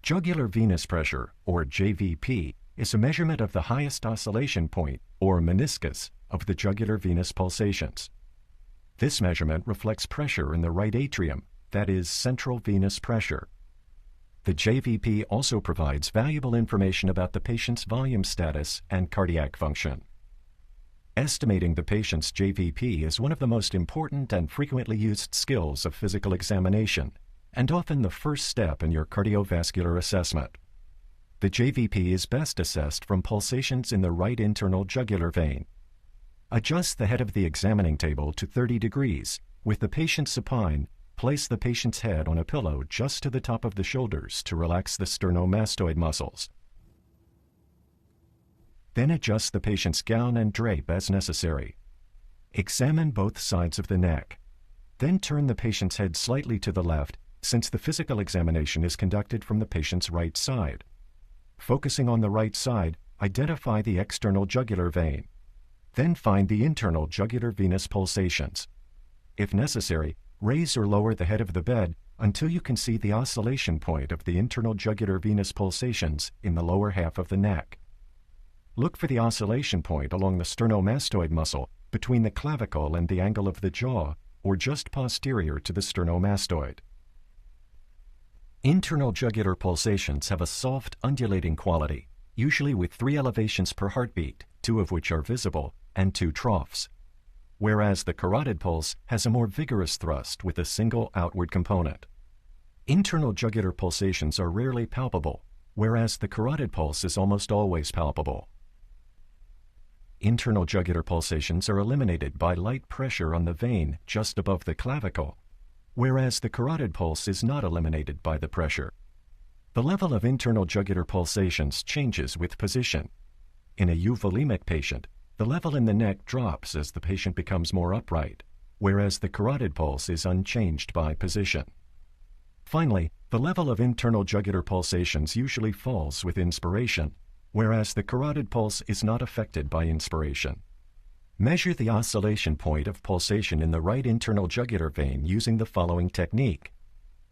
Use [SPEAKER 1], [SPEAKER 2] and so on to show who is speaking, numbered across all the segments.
[SPEAKER 1] Jugular venous pressure, or JVP, is a measurement of the highest oscillation point, or meniscus, of the jugular venous pulsations. This measurement reflects pressure in the right atrium, that is, central venous pressure. The JVP also provides valuable information about the patient's volume status and cardiac function. Estimating the patient's JVP is one of the most important and frequently used skills of physical examination, and often the first step in your cardiovascular assessment. The JVP is best assessed from pulsations in the right internal jugular vein. Adjust the head of the examining table to 30 degrees. With the patient supine, place the patient's head on a pillow just to the top of the shoulders to relax the sternomastoid muscles. Then adjust the patient's gown and drape as necessary. Examine both sides of the neck. Then turn the patient's head slightly to the left, since the physical examination is conducted from the patient's right side. Focusing on the right side, identify the external jugular vein. Then find the internal jugular venous pulsations. If necessary, raise or lower the head of the bed until you can see the oscillation point of the internal jugular venous pulsations in the lower half of the neck. Look for the oscillation point along the sternomastoid muscle between the clavicle and the angle of the jaw, or just posterior to the sternomastoid. Internal jugular pulsations have a soft, undulating quality, usually with 3 elevations per heartbeat, 2 of which are visible, and 2 troughs, whereas the carotid pulse has a more vigorous thrust with a single outward component. Internal jugular pulsations are rarely palpable, whereas the carotid pulse is almost always palpable. Internal jugular pulsations are eliminated by light pressure on the vein just above the clavicle, whereas the carotid pulse is not eliminated by the pressure. The level of internal jugular pulsations changes with position. In a euvolemic patient, the level in the neck drops as the patient becomes more upright, whereas the carotid pulse is unchanged by position. Finally, the level of internal jugular pulsations usually falls with inspiration, whereas the carotid pulse is not affected by inspiration. Measure the oscillation point of pulsation in the right internal jugular vein using the following technique.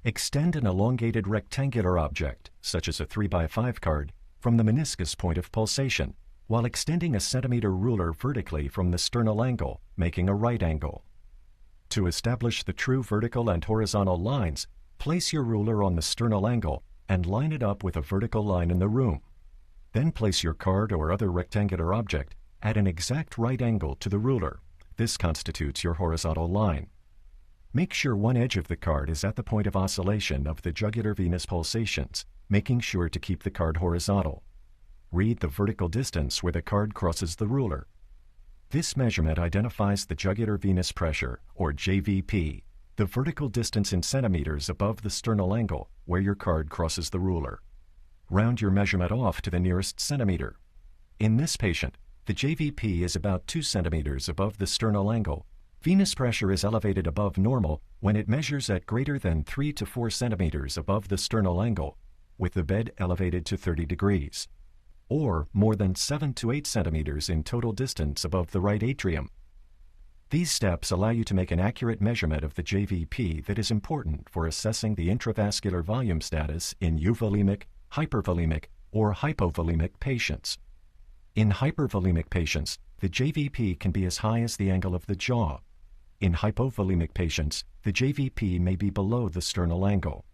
[SPEAKER 1] Extend an elongated rectangular object, such as a 3x5 card, from the meniscus point of pulsation, while extending a centimeter ruler vertically from the sternal angle, making a right angle. To establish the true vertical and horizontal lines, place your ruler on the sternal angle and line it up with a vertical line in the room. Then place your card or other rectangular object at an exact right angle to the ruler. This constitutes your horizontal line. Make sure one edge of the card is at the point of oscillation of the jugular venous pulsations, making sure to keep the card horizontal. Read the vertical distance where the card crosses the ruler. This measurement identifies the jugular venous pressure, or JVP, the vertical distance in centimeters above the sternal angle where your card crosses the ruler. Round your measurement off to the nearest centimeter. In this patient, the JVP is about 2 centimeters above the sternal angle. Venous pressure is elevated above normal when it measures at greater than 3 to 4 centimeters above the sternal angle, with the bed elevated to 30 degrees, or more than 7 to 8 centimeters in total distance above the right atrium. These steps allow you to make an accurate measurement of the JVP that is important for assessing the intravascular volume status in euvolemic, hypervolemic, or hypovolemic patients. In hypervolemic patients, the JVP can be as high as the angle of the jaw. In hypovolemic patients, the JVP may be below the sternal angle.